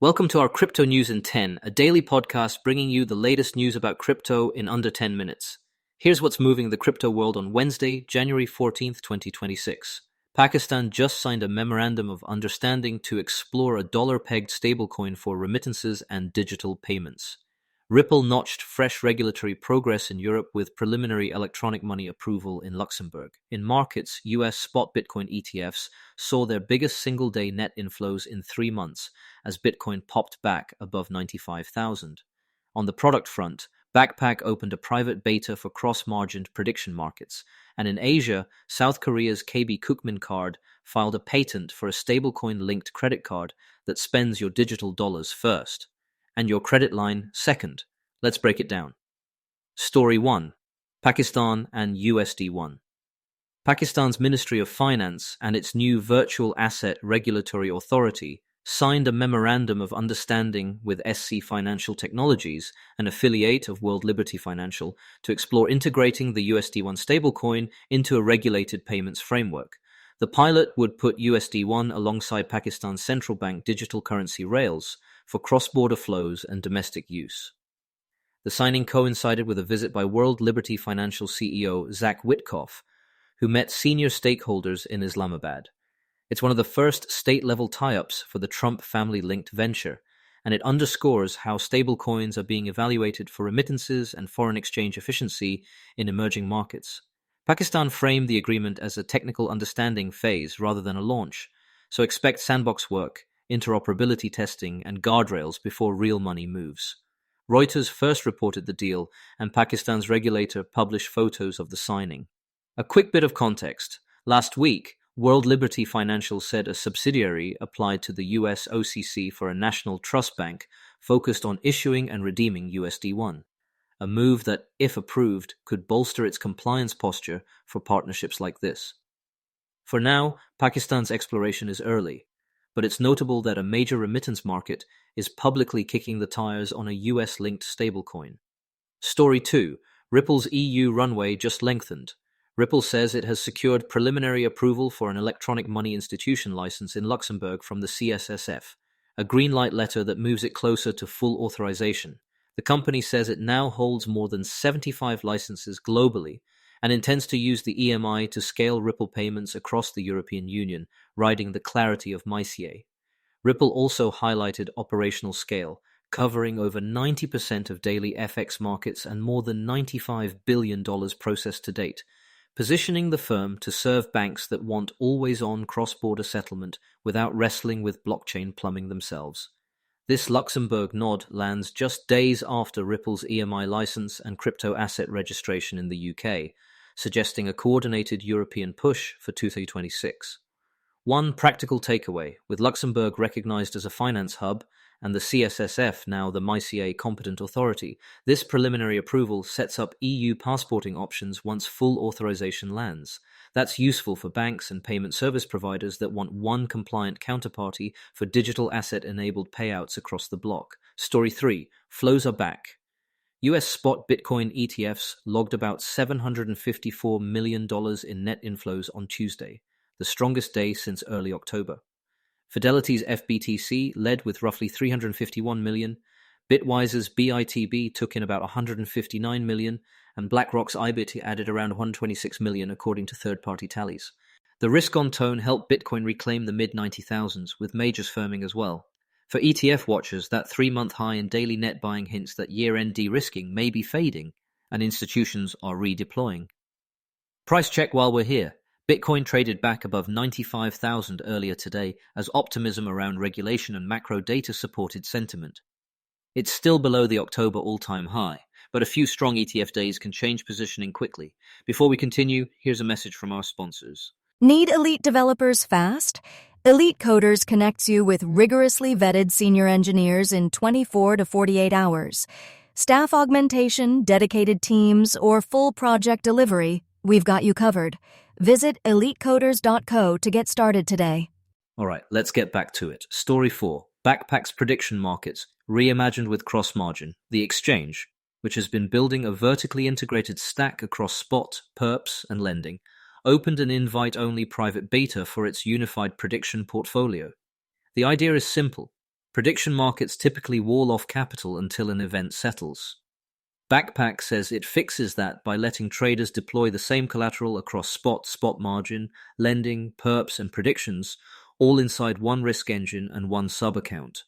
Welcome to our Crypto News in 10, a daily podcast bringing you the latest news about crypto in under 10 minutes. Here's what's moving the crypto world on Wednesday, January 14th, 2026. Pakistan just signed a memorandum of understanding to explore a dollar-pegged stablecoin for remittances and digital payments. Ripple notched fresh regulatory progress in Europe with preliminary electronic money approval in Luxembourg. In markets, US spot Bitcoin ETFs saw their biggest single-day net inflows in 3 months as Bitcoin popped back above 95,000. On the product front, Backpack opened a private beta for cross-margined prediction markets, and in Asia, South Korea's KB Kookmin Card filed a patent for a stablecoin-linked credit card that spends your digital dollars first and your credit line second. Let's break it down. Story 1. Pakistan and USD-1. Pakistan's Ministry of Finance and its new Virtual Asset Regulatory Authority signed a Memorandum of Understanding with SC Financial Technologies, an affiliate of World Liberty Financial, to explore integrating the USD-1 stablecoin into a regulated payments framework. The pilot would put USD-1 alongside Pakistan's central bank digital currency rails for cross-border flows and domestic use. The signing coincided with a visit by World Liberty Financial CEO Zach Witkoff, who met senior stakeholders in Islamabad. It's one of the first state-level tie-ups for the Trump family-linked venture, and it underscores how stablecoins are being evaluated for remittances and foreign exchange efficiency in emerging markets. Pakistan framed the agreement as a technical understanding phase rather than a launch, so expect sandbox work, interoperability testing, and guardrails before real money moves. Reuters first reported the deal, and Pakistan's regulator published photos of the signing. A quick bit of context. Last week, World Liberty Financial said a subsidiary applied to the US OCC for a national trust bank focused on issuing and redeeming USD-1, a move that, if approved, could bolster its compliance posture for partnerships like this. For now, Pakistan's exploration is early, but it's notable that a major remittance market is publicly kicking the tires on a US-linked stablecoin. Story 2. Ripple's EU runway just lengthened. Ripple says it has secured preliminary approval for an electronic money institution license in Luxembourg from the CSSF, a green light letter that moves it closer to full authorization. The company says it now holds more than 75 licenses globally and intends to use the EMI to scale Ripple payments across the European Union, riding the clarity of MiCA. Ripple also highlighted operational scale, covering over 90% of daily FX markets and more than $95 billion processed to date, positioning the firm to serve banks that want always-on cross-border settlement without wrestling with blockchain plumbing themselves. This Luxembourg nod lands just days after Ripple's EMI license and crypto asset registration in the UK, suggesting a coordinated European push for 2026. One practical takeaway, with Luxembourg recognized as a finance hub and the CSSF now the MiCA competent authority, this preliminary approval sets up EU passporting options once full authorization lands. That's useful for banks and payment service providers that want one compliant counterparty for digital asset-enabled payouts across the bloc. Story 3. Flows are back. US spot Bitcoin ETFs logged about $754 million in net inflows on Tuesday, the strongest day since early October. Fidelity's FBTC led with roughly $351 million, Bitwise's BITB took in about $159 million, and BlackRock's IBIT added around $126 million according to third-party tallies. The risk-on tone helped Bitcoin reclaim the mid-90,000s, with majors firming as well. For ETF watchers, that 3-month high in daily net buying hints that year-end de-risking may be fading, and institutions are redeploying. Price check while we're here. Bitcoin traded back above 95,000 earlier today as optimism around regulation and macro data supported sentiment. It's still below the October all-time high, but a few strong ETF days can change positioning quickly. Before we continue, here's a message from our sponsors. Need elite developers fast? Elite Coders connects you with rigorously vetted senior engineers in 24 to 48 hours. Staff augmentation, dedicated teams, or full project delivery, we've got you covered. Visit elitecoders.co to get started today. All right, let's get back to it. Story 4. Backpack's prediction markets, reimagined with cross-margin. The exchange, which has been building a vertically integrated stack across spot, perps, and lending, opened an invite-only private beta for its unified prediction portfolio. The idea is simple. Prediction markets typically wall off capital until an event settles. Backpack says it fixes that by letting traders deploy the same collateral across spot margin, lending, perps, and predictions, all inside one risk engine and one sub-account.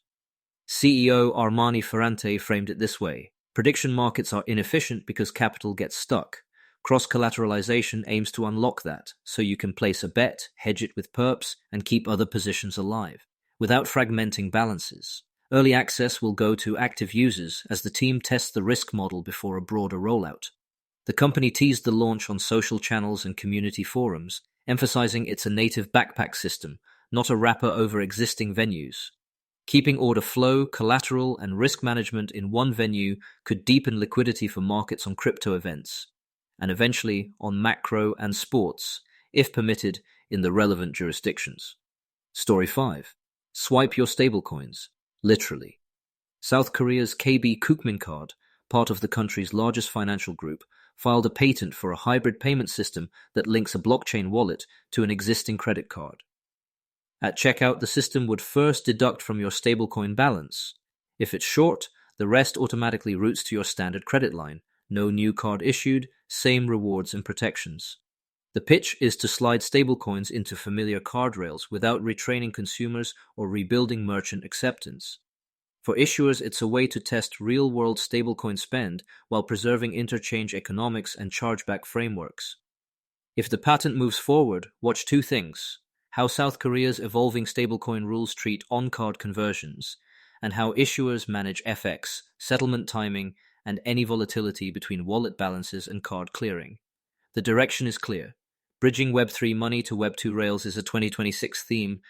CEO Armani Ferrante framed it this way: prediction markets are inefficient because capital gets stuck. Cross-collateralization aims to unlock that, so you can place a bet, hedge it with perps, and keep other positions alive, without fragmenting balances. Early access will go to active users as the team tests the risk model before a broader rollout. The company teased the launch on social channels and community forums, emphasizing it's a native backpack system, not a wrapper over existing venues. Keeping order flow, collateral, and risk management in one venue could deepen liquidity for markets on crypto events, and eventually on macro and sports, if permitted in the relevant jurisdictions. Story 5. Swipe your stablecoins. Literally. South Korea's KB Kookmin Card, part of the country's largest financial group, filed a patent for a hybrid payment system that links a blockchain wallet to an existing credit card. At checkout, the system would first deduct from your stablecoin balance. If it's short, the rest automatically routes to your standard credit line. No new card issued, same rewards and protections. The pitch is to slide stablecoins into familiar card rails without retraining consumers or rebuilding merchant acceptance. For issuers, it's a way to test real-world stablecoin spend while preserving interchange economics and chargeback frameworks. If the patent moves forward, watch two things: how South Korea's evolving stablecoin rules treat on-card conversions, and how issuers manage FX, settlement timing, and any volatility between wallet balances and card clearing. The direction is clear. Bridging Web3 money to Web2 rails is a 2026 theme.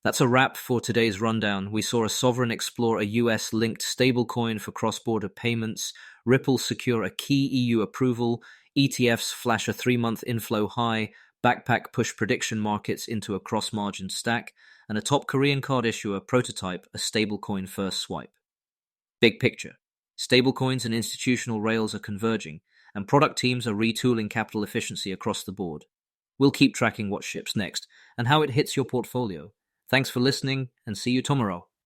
That's a wrap for today's rundown. We saw a sovereign explore a US-linked stablecoin for cross-border payments, Ripple secure a key EU approval, ETFs flash a 3-month inflow high, Backpack push prediction markets into a cross-margin stack, and a top Korean card issuer prototype a stablecoin-first swipe. Big picture. Stablecoins and institutional rails are converging, and product teams are retooling capital efficiency across the board. We'll keep tracking what ships next and how it hits your portfolio. Thanks for listening, and see you tomorrow.